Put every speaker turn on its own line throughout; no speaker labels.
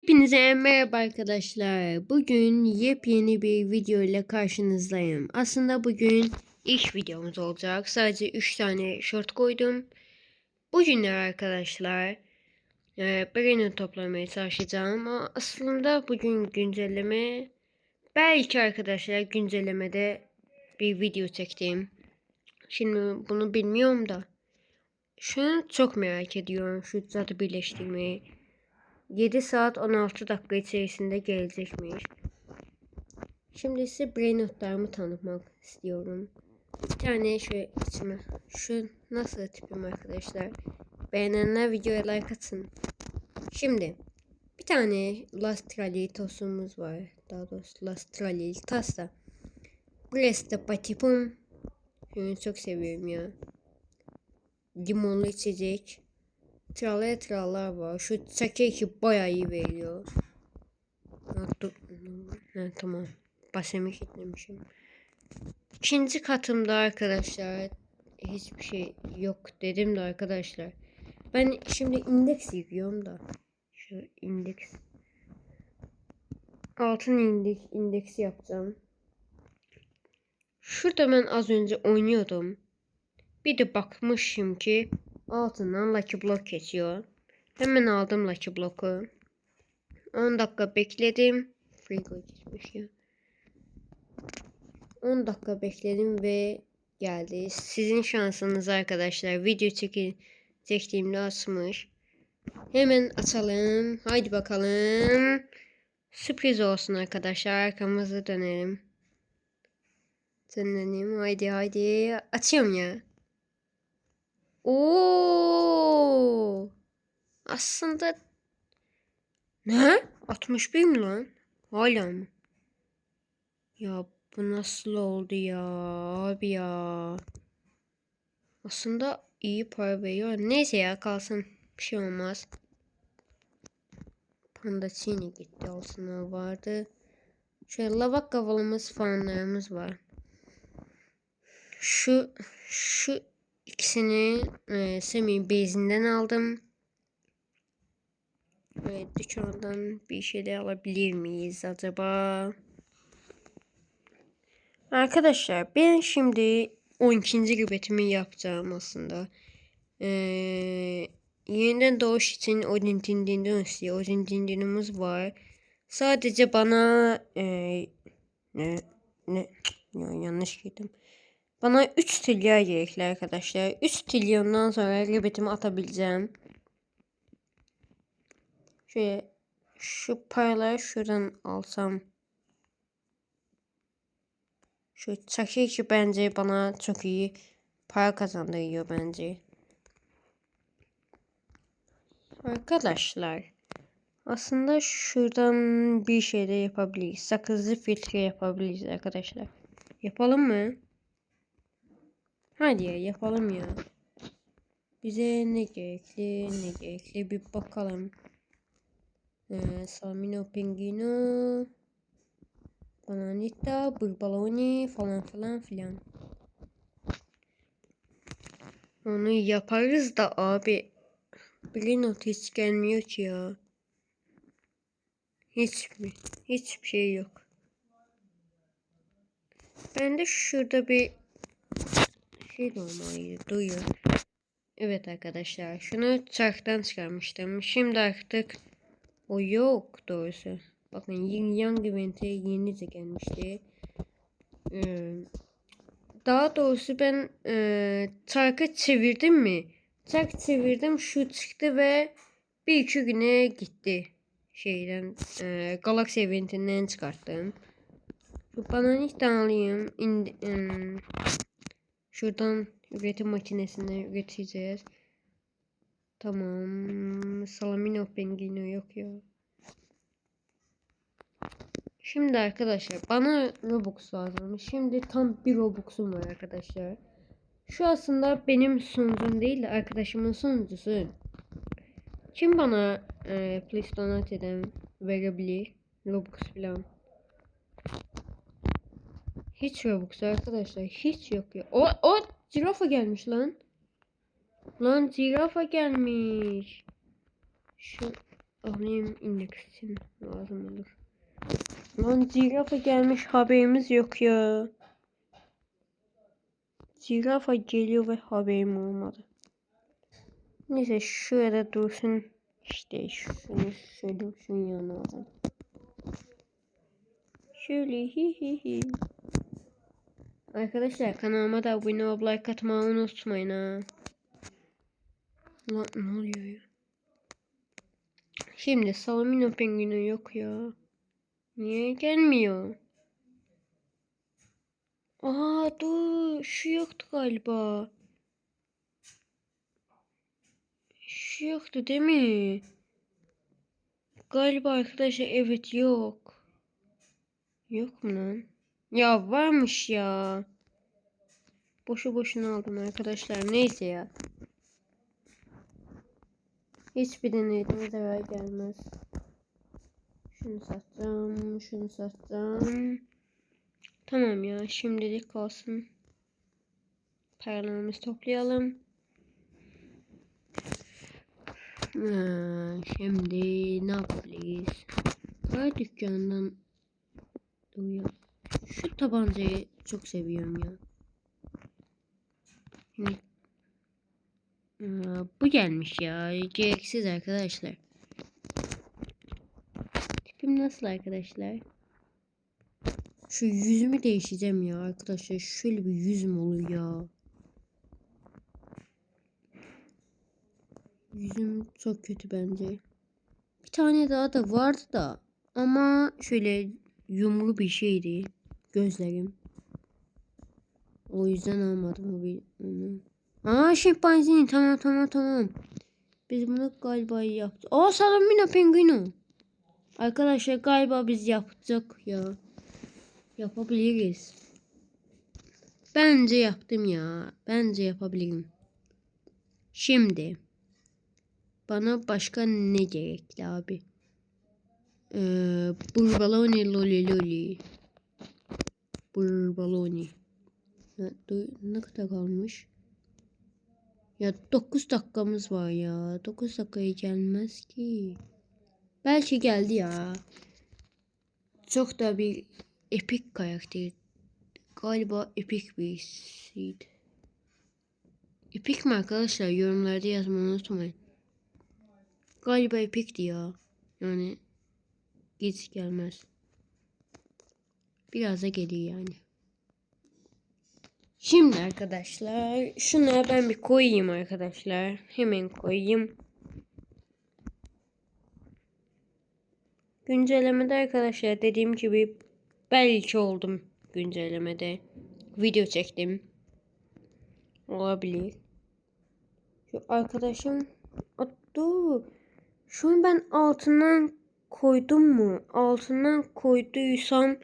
Hepinize merhaba arkadaşlar. Bugün yepyeni bir video ile karşınızdayım. Aslında bugün ilk videomuz olacak. Sadece 3 tane short koydum. Bugünler arkadaşlar birini toplamaya çalışacağım. Ama aslında bugün güncelleme. Belki arkadaşlar güncellemede bir video çektim. Şimdi bunu bilmiyorum da. Şunu çok merak ediyorum. Şu zaten birleştirmeyi. 7 saat 16 dakika içerisinde gelecekmiş. Şimdi size brain notlarımı tanıtmak istiyorum. Bir tane şöyle içime. Şu nasıl tipim arkadaşlar? Beğenenler videoya like atsın. Şimdi bir tane Lastrali tosumuz var. Daha doğrusu Lastrali tasta. Burası da patipum. Şunu çok seviyorum ya. Limonlu içecek. Tralaya trallar var. Şu çakeki bayağı iyi veriyor. Tamam. Basemi kilitlemişim. İkinci katımda arkadaşlar hiçbir şey yok dedim de arkadaşlar. Ben şimdi indeks yıkıyorum da. Şu indeks. Altın indeksi yapacağım. Şurada ben az önce oynuyordum. Bir de bakmışım ki altından Lucky Block geçiyor. Hemen aldım Lucky Block'u. 10 dakika bekledim. Frigo geçmiş ya. 10 dakika bekledim ve geldi. Sizin şansınız arkadaşlar. Video çektiğimde açmış. Hemen açalım. Haydi bakalım. Sürpriz olsun arkadaşlar. Arkamızı dönelim. Dönelim. Haydi. Açıyorum ya. Oo! Aslında ne? 61 mi lan? Hala mı? Ya bu nasıl oldu ya abi ya? Aslında iyi para veriyor. Neyse ya kalsın. Bir şey olmaz. Panda Çiğni gitti. Olsun vardı. Şöyle lavak kavalımız falanlarımız var. Şu ikisini Semih bezinden aldım. Evet, dükkandan bir şey de alabilir miyiz acaba? Arkadaşlar ben şimdi 12. rübetimi yapacağım aslında. Yeniden doğuş için Odin Dindin'den istiyor. Odin Dindin'imiz var. Sadece bana ne ne ya, yanlış girdim. Bana 3 trilyon gerekli arkadaşlar. 3 trilyondan sonra rübetimi atabileceğim. Şöyle şu paraları şuradan alsam. Şu çakı bence bana çok iyi para kazandırıyor bence. Arkadaşlar aslında şuradan bir şey de yapabiliriz. Sakızlı filtre yapabiliriz arkadaşlar. Yapalım mı? Hadi ya yapalım ya. Bize ne gerekli bir bakalım. Salmino Pingino, Bananita, Burbaloni falan filan. Onu yaparız da abi. Bir not hiç gelmiyor ki ya. Hiçbir şey yok. Ben de şurada bir şey olmalıydı. Duyuyor. Evet arkadaşlar. Şunu çarktan çıkarmıştım. Şimdi artık o yok doğrusu. Bakın Young Event'e yenice gelmişti. Daha doğrusu ben çarkı çevirdim mi? Çark çevirdim şu çıktı ve bir iki güne gitti. Şeyden Galaxy Event'inden çıkarttım. Şu bananitten alayım. Şuradan üretim makinesinden üreteceğiz. Tamam. Salamino Pengino yok ya. Şimdi arkadaşlar bana Robux lazım. Şimdi tam bir Robux'um var arkadaşlar. Şu aslında benim sunucum değil de arkadaşımın sunucusu. Kim bana please donate eden verebilir? Robux falan. Hiç Robux arkadaşlar. Hiç yok ya. O zirafa gelmiş lan. Lan zirafa gelmiş. Şu alayım, indeksin lazım olur. Lan zirafa gelmiş, haberimiz yok ya. Zirafa geliyor ve haberim olmadı. Neyse şurada dursun. İşte şunu şöyle şunun yanına alalım. Şöyle hi. Arkadaşlar kanalıma da abone olup like atmayı unutmayın ha. Lan ne oluyor ya? Şimdi Salamino pengüini yok ya. Niye gelmiyor? Aa dur, şu yoktu galiba. Şu yoktu değil mi? Galiba arkadaşlar evet yok. Yok mu lan? Ya varmış ya. Boşu boşuna aldım arkadaşlar. Neyse ya. Hiçbir deneyden zarar gelmez. Şunu satacağım. Şunu satacağım. Tamam ya. Şimdilik kalsın. Paralarımızı toplayalım. Şimdi ne yapabiliriz? Her dükkandan duyuyor. Şu tabancayı çok seviyorum ya. Şimdi bu gelmiş ya. Gereksiz arkadaşlar. Tipim nasıl arkadaşlar? Şu yüzümü değişeceğim ya arkadaşlar. Şöyle bir yüzüm oluyor ya. Yüzüm çok kötü bence. Bir tane daha da vardı da. Ama şöyle yumru bir şeydi. Gözlerim. O yüzden almadım onu. Aa şempanzini, tamam. Biz bunu galiba yaptık. Aa Salamina penguinu. Arkadaşlar galiba biz yapacak ya. Yapabiliriz. Bence yaptım ya. Bence yapabilirim. Şimdi bana başka ne gerekli abi? Burbaloni loli. Burbaloni. Ne kadar kalmış? Ya 9 dakikamız var ya. 9 dakikaya gelmez ki. Belki geldi ya. Çok da bir epik karakter. Galiba epik birisiydi. Epik mi arkadaşlar? Yorumlarda yazmayı unutmayın. Galiba epikti ya. Yani hiç gelmez. Biraz da geliyor yani. Şimdi arkadaşlar şuna ben bir koyayım arkadaşlar. Hemen koyayım. Güncellemede arkadaşlar dediğim gibi belki oldum güncellemede. Video çektim. Olabilir. Şu arkadaşım dur. Şunu ben altından koydum mu? Altından koyduysam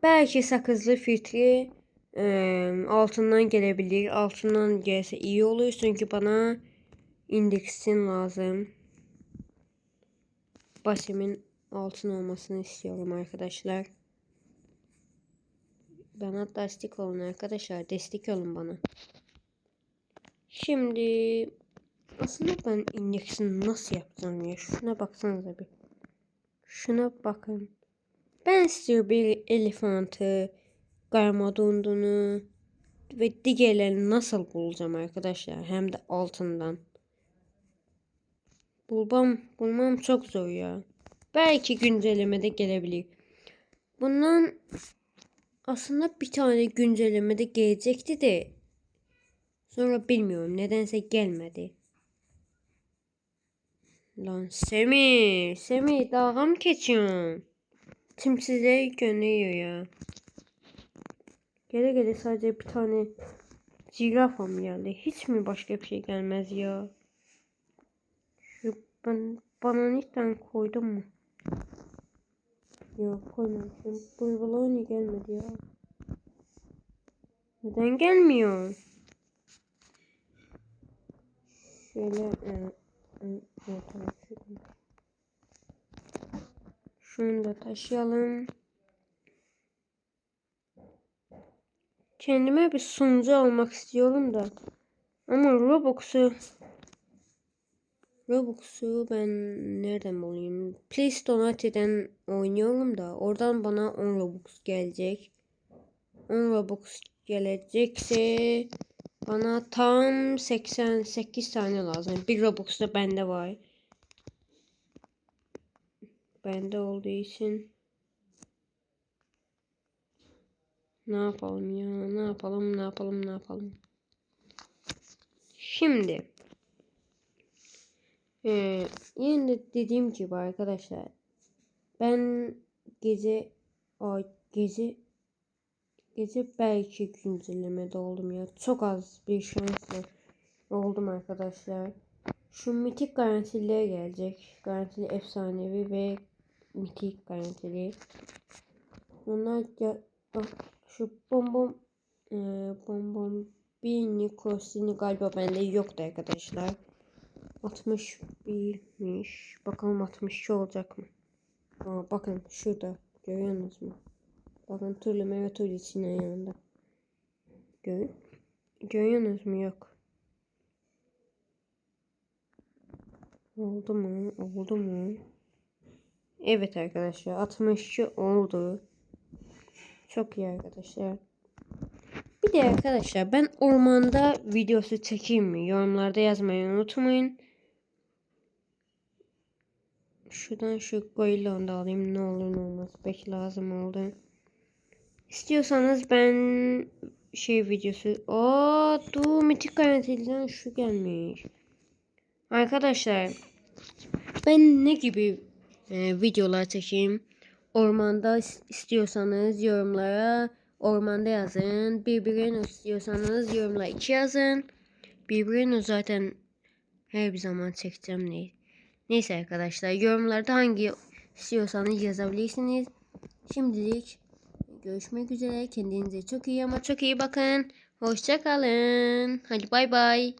belki sakızlı filtre altından gelebilir. Altından gelse iyi olur. Çünkü bana indeksin lazım. Basimin altın olmasını istiyorum arkadaşlar. Bana destek olun arkadaşlar. Destek olun bana. Şimdi aslında ben indeksini nasıl yapacağım ya? Şuna baksanıza bir. Şuna bakın. Ben istiyorum bir elefantı, garmadondunu ve diğerlerini nasıl bulacağım arkadaşlar? Hem de altından. Bulmam çok zor ya. Belki güncellemede gelebilir. Bundan aslında bir tane güncellemede gelecekti de sonra bilmiyorum nedense gelmedi. Lan Semih dalga mı geçiyorsun? Tim size gönderiyor ya. Gele sadece bir tane zirafa mı geldi? Hiç mi başka bir şey gelmez ya? Bana lütfen koydum mu? Yok koymamışım. Burbaloni gelmedi ya. Neden gelmiyor? Şöyle şunu da taşıyalım. Kendime bir sunucu almak istiyorum da. Ama Robux'u Robux'u ben nereden bulayım? Play Store'dan oynuyorum da oradan bana 10 Robux gelecek. 10 Robux gelecekse bana tam 88 tane lazım. Bir Robux da bende var. Bende olduğu için ne yapalım ya? Ne yapalım? Ne yapalım? Ne yapalım? Şimdi yine de dediğim gibi arkadaşlar, ben gece ay gece belki güncellemede oldum ya. Çok az bir şansla oldum arkadaşlar. Şu mitik garantililer gelecek. Garantili efsanevi ve mitik garantili. Onlar ya, şu bonbon bir Nikrosini galiba bende yoktu arkadaşlar. 61'miş. Bakalım 62 olacak mı? Bakın şurada. Görüyorsunuz mu? Bakın türlü meyve türlüsünün yanında. Görüyorsunuz mu? Yok. Oldu mu? Oldu mu? Evet arkadaşlar. 62 oldu. Çok iyi arkadaşlar. Bir de arkadaşlar ben ormanda videosu çekeyim mi? Yorumlarda yazmayı unutmayın. Şuradan şu gorilonu da alayım. Ne olur ne olmaz. Belki lazım oldu. İstiyorsanız ben şey videosu. Dur mitik garantiliden şu gelmiş. Arkadaşlar ben ne gibi videolar çekeyim? Ormanda istiyorsanız yorumlara ormanda yazın. Birbirine istiyorsanız yorumlara 2 yazın. Birbirine zaten her bir zaman çekeceğim değil. Neyse arkadaşlar yorumlarda hangi istiyorsanız yazabilirsiniz. Şimdilik görüşmek üzere. Kendinize çok iyi ama çok iyi bakın. Hoşça kalın. Hadi bay bay.